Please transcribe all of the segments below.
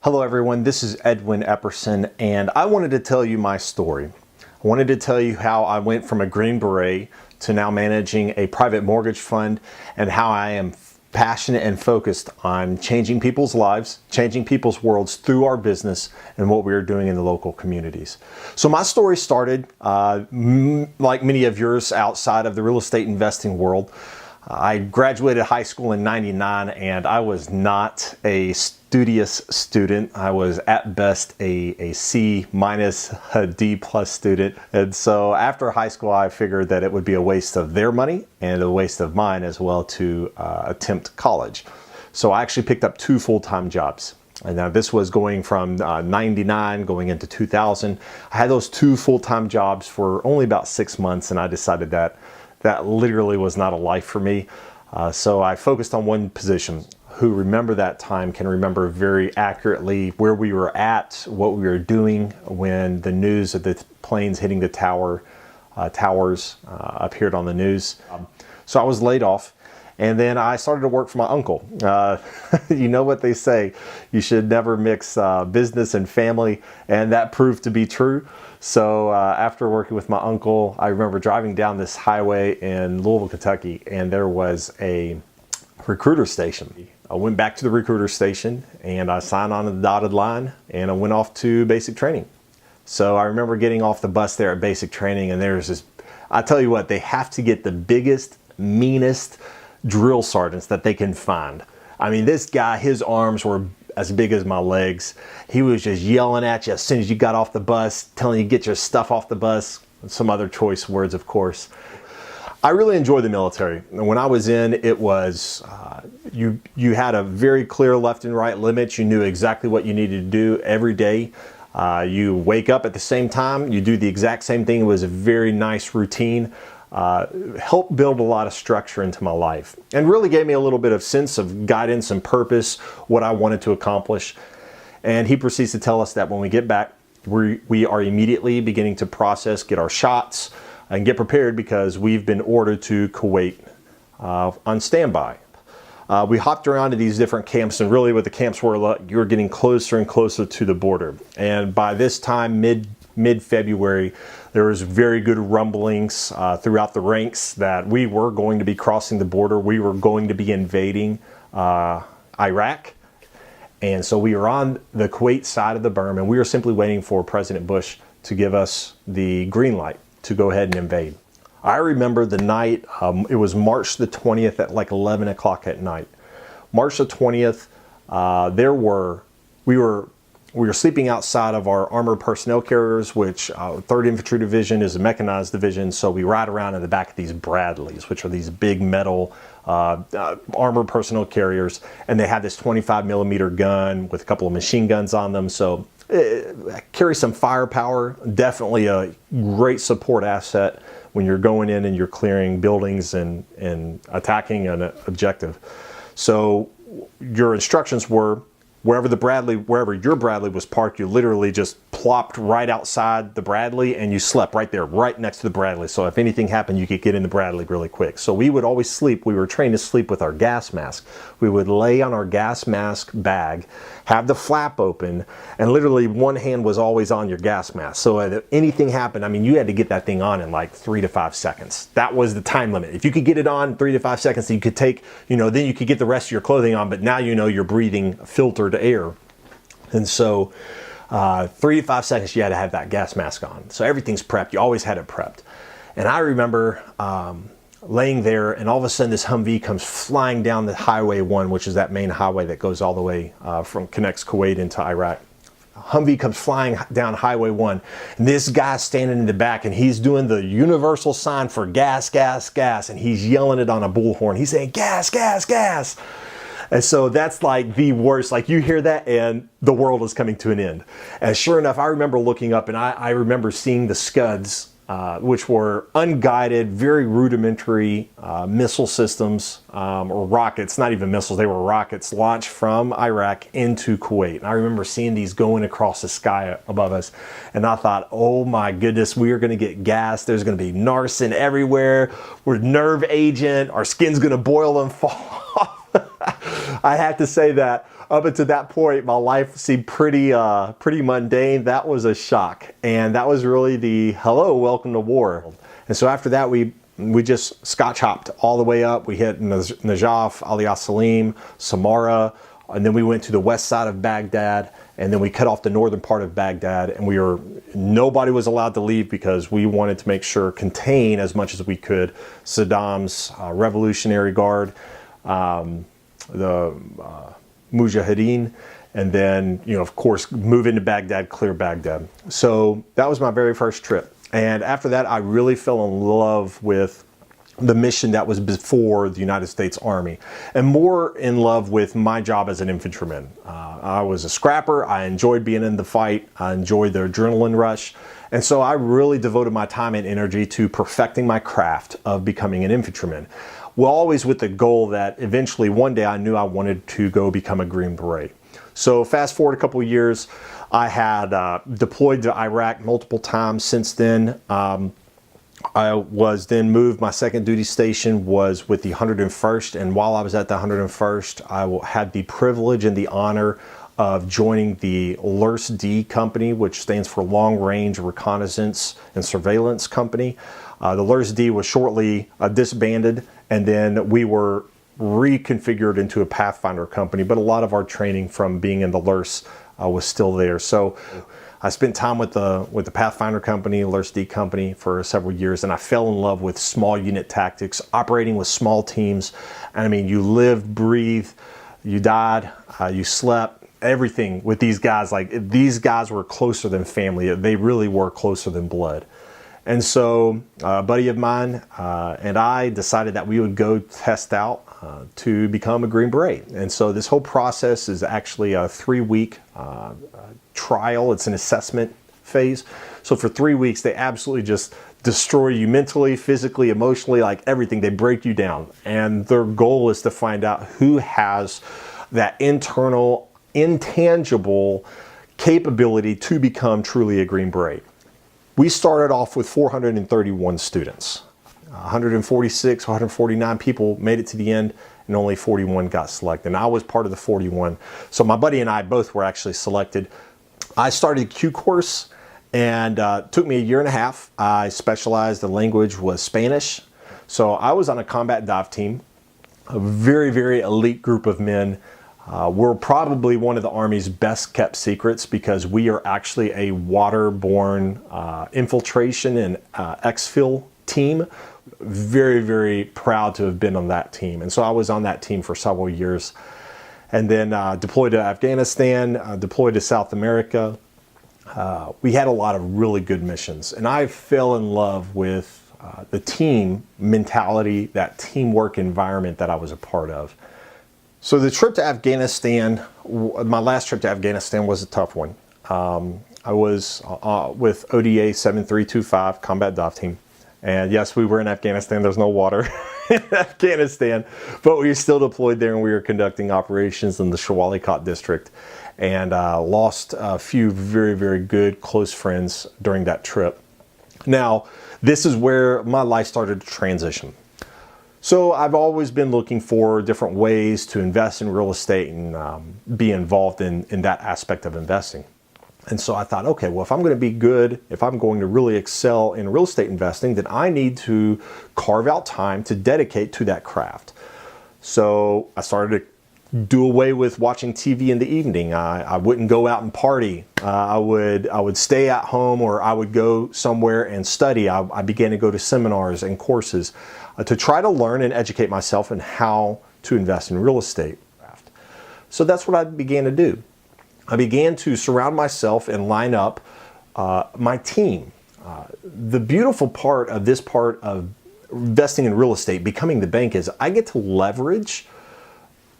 Hello everyone, this is Edwin Epperson, and I wanted to tell you my story. I wanted to tell you how I went from a Green Beret to now managing a private mortgage fund, and how I am passionate and focused on changing people's lives, changing people's worlds through our business and what we are doing in the local communities. So my story started, like many of yours, outside of the real estate investing world. I graduated high school in '99, and I was not a studious student. I was at best a C minus, a D plus student. And so after high school, I figured that it would be a waste of their money and a waste of mine as well to attempt college. So I actually picked up 2 full-time jobs. And now this was going from '99 going into 2000. I had those 2 full-time jobs for only about 6 months, and I decided that literally was not a life for me. So I focused on one position. Who remember that time can remember very accurately where we were at, what we were doing when the news of the planes hitting the towers appeared on the news. So I was laid off, and then I started to work for my uncle. You know what they say, you should never mix business and family, and that proved to be true. So after working with my uncle, I remember driving down this highway in Louisville, Kentucky, and there was a recruiter station. I went back to the recruiter station and I signed on the dotted line, and I went off to basic training. So I remember getting off the bus there at basic training, and there's this, I tell you what, they have to get the biggest, meanest drill sergeants that they can find. I mean, this guy, his arms were as big as my legs. He was just yelling at you as soon as you got off the bus, telling you to get your stuff off the bus, and some other choice words, of course. I really enjoyed the military. When I was in, it was, you had a very clear left and right limit. You knew exactly what you needed to do every day. You wake up at the same time, you do the exact same thing. It was a very nice routine. Helped build a lot of structure into my life, and really gave me a little bit of sense of guidance and purpose, what I wanted to accomplish. And he proceeds to tell us that when we get back, we are immediately beginning to process, get our shots, and get prepared because we've been ordered to Kuwait on standby. We hopped around to these different camps, and really what the camps were, you were getting closer and closer to the border. And by this time, mid-February, there was very good rumblings throughout the ranks that we were going to be crossing the border. We were going to be invading Iraq. And so we were on the Kuwait side of the berm, and we were simply waiting for President Bush to give us the green light to go ahead and invade. I remember the night, it was March the 20th at like 11 o'clock at night. March the 20th, we were sleeping outside of our armored personnel carriers, which 3rd Infantry Division is a mechanized division, so we ride around in the back of these Bradleys, which are these big metal armored personnel carriers, and they had this 25mm gun with a couple of machine guns on them, so carry some firepower. Definitely a great support asset when you're going in and you're clearing buildings and attacking an objective. So your instructions were, wherever your Bradley was parked, you literally just plopped right outside the Bradley, and you slept right there, right next to the Bradley. So if anything happened, you could get in the Bradley really quick. So we would always sleep. We were trained to sleep with our gas mask. We would lay on our gas mask bag, have the flap open, and literally one hand was always on your gas mask. So if anything happened, I mean, you had to get that thing on in like 3 to 5 seconds. That was the time limit. If you could get it on 3 to 5 seconds, you could take, then you could get the rest of your clothing on, but now you're breathing filtered air. And so 3 to 5 seconds, you had to have that gas mask on. So everything's prepped. You always had it prepped. And I remember laying there, and all of a sudden this Humvee comes flying down the Highway 1, which is that main highway that goes all the way connects Kuwait into Iraq. Humvee comes flying down Highway 1, and this guy's standing in the back, and he's doing the universal sign for gas, gas, gas, and he's yelling it on a bullhorn. He's saying gas, gas, gas. And so that's like the worst, like you hear that and the world is coming to an end. And sure enough, I remember looking up, and I remember seeing the Scuds, which were unguided, very rudimentary missile systems, or rockets, not even missiles, they were rockets launched from Iraq into Kuwait. And I remember seeing these going across the sky above us, and I thought, oh my goodness, we are gonna get gassed, there's gonna be narsen everywhere, we're nerve agent, our skin's gonna boil and fall off. I had to say that up until that point, my life seemed pretty mundane. That was a shock. And that was really the hello, welcome to war. And so after that, we just scotch hopped all the way up. We hit Najaf, Ali Salim, Samarra, and then we went to the west side of Baghdad, and then we cut off the northern part of Baghdad, and nobody was allowed to leave because we wanted to make sure, contain as much as we could Saddam's Revolutionary Guard, the Mujahideen, and then, of course, move into Baghdad, clear Baghdad. So that was my very first trip. And after that, I really fell in love with the mission that was before the United States Army, and more in love with my job as an infantryman. I was a scrapper. I enjoyed being in the fight. I enjoyed the adrenaline rush. And so I really devoted my time and energy to perfecting my craft of becoming an infantryman. Well, always with the goal that eventually one day I knew I wanted to go become a Green Beret. So fast forward a couple of years, I had deployed to Iraq multiple times since then. I was then moved, my second duty station was with the 101st, and while I was at the 101st, I had the privilege and the honor of joining the LRS-D company, which stands for Long Range Reconnaissance and Surveillance Company. The LRS-D was shortly disbanded, and then we were reconfigured into a Pathfinder company, but a lot of our training from being in the LRS was still there. So I spent time with the Pathfinder company, LRS-D company, for several years, and I fell in love with small unit tactics, operating with small teams. And I mean, you lived, breathed, you died, you slept, everything with these guys. Like, these guys were closer than family. They really were closer than blood. And so a buddy of mine and I decided that we would go test out to become a Green Beret. And so this whole process is actually a 3-week trial. It's an assessment phase. So for 3 weeks, they absolutely just destroy you mentally, physically, emotionally, like everything. They break you down. And their goal is to find out who has that internal, intangible capability to become truly a Green Beret. We started off with 431 students. 146, 149 people made it to the end, and only 41 got selected. And I was part of the 41. So my buddy and I both were actually selected. I started the Q course, and it took me a year and a half. I specialized, the language was Spanish. So I was on a combat dive team, a very, very elite group of men. We're probably one of the Army's best kept secrets because we are actually a waterborne infiltration and exfil team. Very, very proud to have been on that team. And so I was on that team for several years. And then deployed to Afghanistan, deployed to South America. We had a lot of really good missions. And I fell in love with the team mentality, that teamwork environment that I was a part of. So the trip to Afghanistan, my last trip to Afghanistan was a tough one. I was with ODA 7325, Combat Dive Team. And yes, we were in Afghanistan. There's no water in Afghanistan, but we were still deployed there, and we were conducting operations in the Shawalikot district, and lost a few very, very good close friends during that trip. Now, this is where my life started to transition. So I've always been looking for different ways to invest in real estate and be involved in that aspect of investing. And so I thought, okay, well, if I'm going to be good, if I'm going to really excel in real estate investing, then I need to carve out time to dedicate to that craft. So I started to do away with watching TV in the evening. I wouldn't go out and party. I would stay at home, or I would go somewhere and study. I began to go to seminars and courses to try to learn and educate myself in how to invest in real estate. So that's what I began to do. I began to surround myself and line up my team. The beautiful part of this part of investing in real estate, becoming the bank, is I get to leverage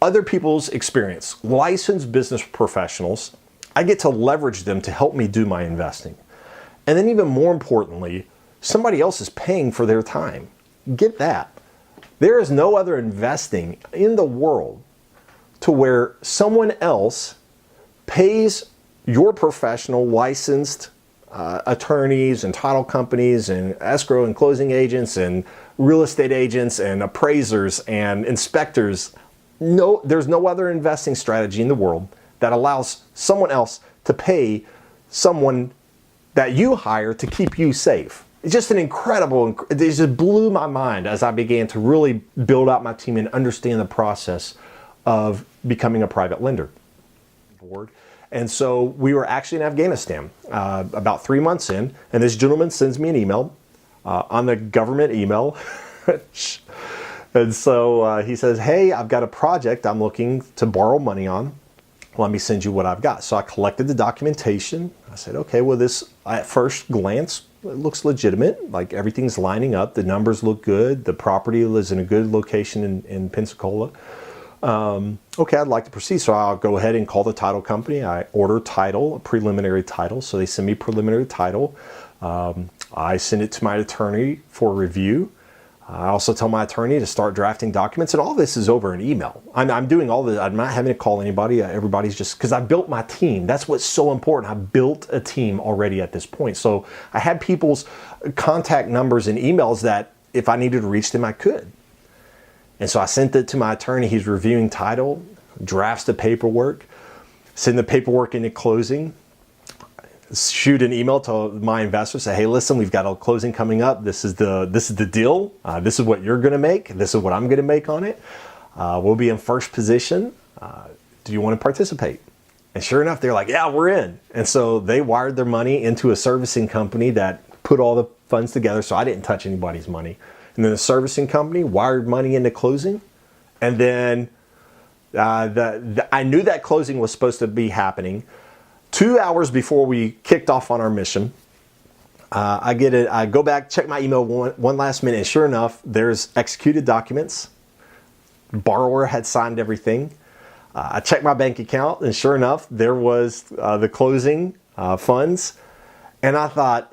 other people's experience, licensed business professionals. I get to leverage them to help me do my investing. And then even more importantly, somebody else is paying for their time. Get that. There is no other investing in the world to where someone else pays your professional licensed attorneys and title companies and escrow and closing agents and real estate agents and appraisers and inspectors there's no other investing strategy in the world that allows someone else to pay someone that you hire to keep you safe. It's just it just blew my mind as I began to really build out my team and understand the process of becoming a private lender. And so we were actually in Afghanistan about 3 months in, and this gentleman sends me an email on the government email. And so he says, hey, I've got a project I'm looking to borrow money on. Let me send you what I've got. So I collected the documentation. I said, okay, well, this at first glance, it looks legitimate. Like everything's lining up. The numbers look good. The property is in a good location in Pensacola. Okay, I'd like to proceed. So I'll go ahead and call the title company. I order title, a preliminary title. So they send me preliminary title. I send it to my attorney for review. I also tell my attorney to start drafting documents, and all this is over an email. I'm doing all this. I'm not having to call anybody. Everybody's just, because I built my team. That's what's so important. I built a team already at this point. So I had people's contact numbers and emails that if I needed to reach them, I could. And so I sent it to my attorney. He's reviewing title, drafts the paperwork, send the paperwork into closing, shoot an email to my investors, say, hey, listen, we've got a closing coming up. This is the deal. This is what you're going to make. This is what I'm going to make on it. We'll be in first position. Do you want to participate? And sure enough, they're like, yeah, we're in. And so they wired their money into a servicing company that put all the funds together. So I didn't touch anybody's money. And then the servicing company wired money into closing. And then I knew that closing was supposed to be happening 2 hours before we kicked off on our mission. I go back, check my email one last minute, and sure enough, there's executed documents. Borrower had signed everything. I checked my bank account, and sure enough, there was the closing funds. And I thought,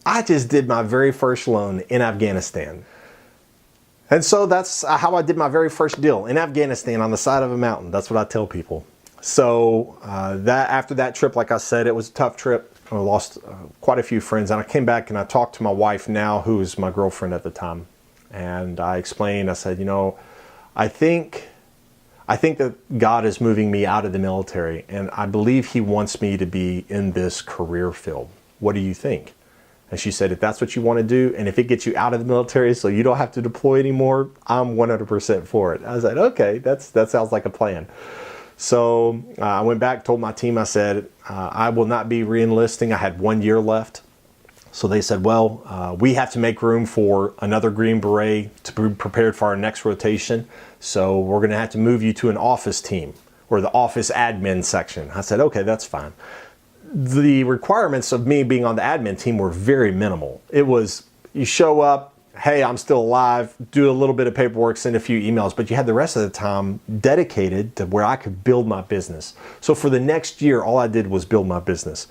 I just did my very first loan in Afghanistan. And so that's how I did my very first deal in Afghanistan on the side of a mountain. That's what I tell people. So after that trip, like I said, it was a tough trip. I lost quite a few friends, and I came back and I talked to my wife now, who was my girlfriend at the time, and I explained. I said, I think that God is moving me out of the military, and I believe He wants me to be in this career field. What do you think? And she said, if that's what you want to do, and if it gets you out of the military so you don't have to deploy anymore, I'm 100% for it. I was like, okay, that sounds like a plan. So I went back, told my team, I said, I will not be re-enlisting. I had 1 year left. So they said, well, we have to make room for another Green Beret to be prepared for our next rotation. So we're going to have to move you to an office team or the office admin section. I said, okay, that's fine. The requirements of me being on the admin team were very minimal. It was, you show up, hey, I'm still alive, do a little bit of paperwork, send a few emails, but you had the rest of the time dedicated to where I could build my business. So for the next year, all I did was build my business.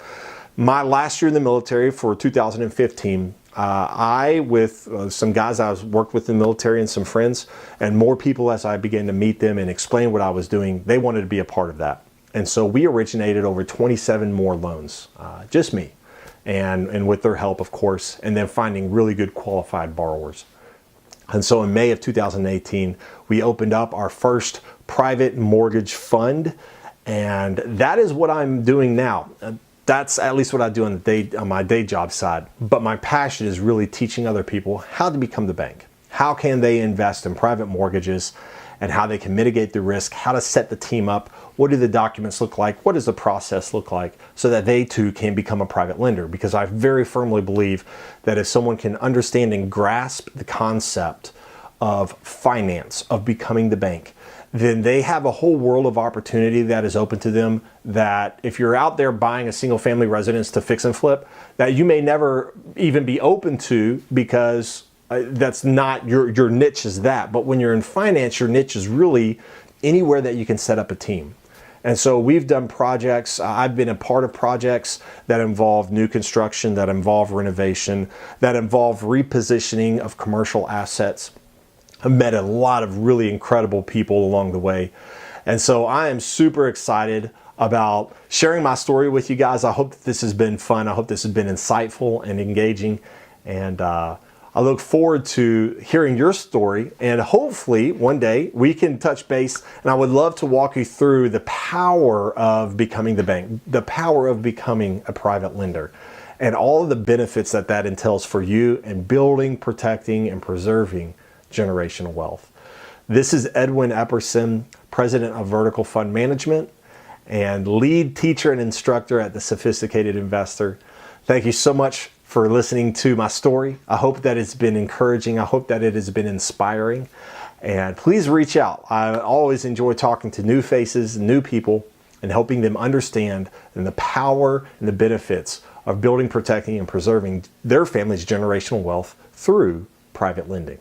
My last year in the military for 2015, I, with some guys I worked with in the military and some friends, and more people as I began to meet them and explain what I was doing, they wanted to be a part of that. And so we originated over 27 more loans, just me. And with their help, of course, and then finding really good qualified borrowers. And so in May of 2018, we opened up our first private mortgage fund, and that is what I'm doing now. That's at least what I do on my day job side. But my passion is really teaching other people how to become the bank. How can they invest in private mortgages, and how they can mitigate the risk, how to set the team up, what do the documents look like, what does the process look like, so that they too can become a private lender. Because I very firmly believe that if someone can understand and grasp the concept of finance, of becoming the bank, then they have a whole world of opportunity that is open to them, that if you're out there buying a single family residence to fix and flip, that you may never even be open to, because that's not your niche is that. But when you're in finance, your niche is really anywhere that you can set up a team. And so we've done projects. I've been a part of projects that involve new construction, that involve renovation, that involve repositioning of commercial assets. I've met a lot of really incredible people along the way. And so I am super excited about sharing my story with you guys. I hope that this has been fun. I hope this has been insightful and engaging. And I look forward to hearing your story, and hopefully one day we can touch base, and I would love to walk you through the power of becoming the bank, the power of becoming a private lender, and all of the benefits that that entails for you in building, protecting, and preserving generational wealth. This is Edwin Epperson, President of Vertical Fund Management and lead teacher and instructor at the Sophisticated Investor. Thank you so much for listening to my story. I hope that it's been encouraging. I hope that it has been inspiring. And please reach out. I always enjoy talking to new faces, new people, and helping them understand the power and the benefits of building, protecting, and preserving their family's generational wealth through private lending.